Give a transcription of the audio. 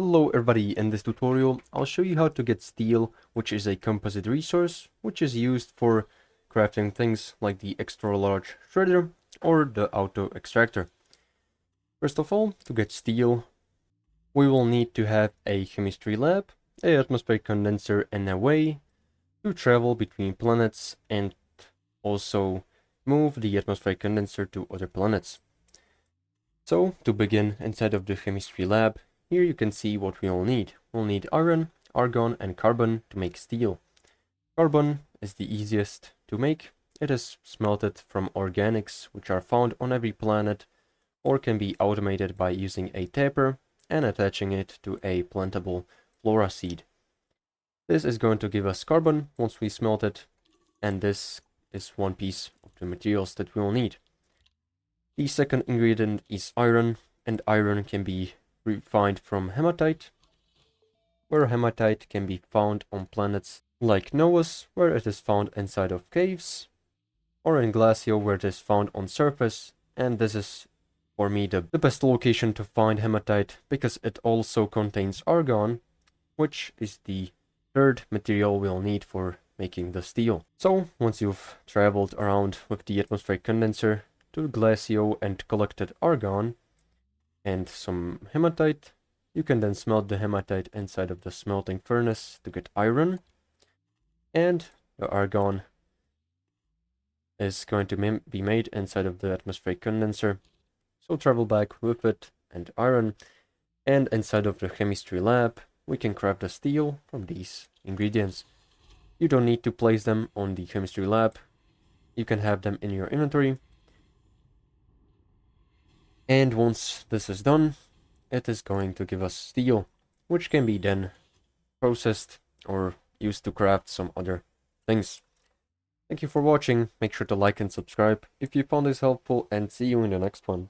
Hello everybody, in this tutorial I'll show you how to get steel, which is a composite resource which is used for crafting things like the extra large shredder or the auto extractor. First of all, to get steel we will need to have a chemistry lab, a atmospheric condenser, and a way to travel between planets and also move the atmospheric condenser to other planets. So to begin, inside of the chemistry lab, here you can see what we all need. We'll need iron, argon, and carbon to make steel. Carbon is the easiest to make. It is smelted from organics which are found on every planet or can be automated by using a tapper and attaching it to a plantable flora seed. This is going to give us carbon once we smelt it, and this is one piece of the materials that we will need. The second ingredient is iron, and iron can be refined from hematite, where hematite can be found on planets like Novus, where it is found inside of caves, or in Glacio, where it is found on surface, and this is for me the best location to find hematite because it also contains argon, which is the third material we'll need for making the steel. So once you've traveled around with the atmospheric condenser to Glacio and collected argon and some hematite, you can then smelt the hematite inside of the smelting furnace to get iron, and the argon is going to be made inside of the atmospheric condenser. So travel back with it and iron, and inside of the chemistry lab we can craft the steel from these ingredients. You don't need to place them on the chemistry lab, you can have them in your inventory. And once this is done, it is going to give us steel, which can be then processed or used to craft some other things. Thank you for watching, make sure to like and subscribe if you found this helpful, and see you in the next one.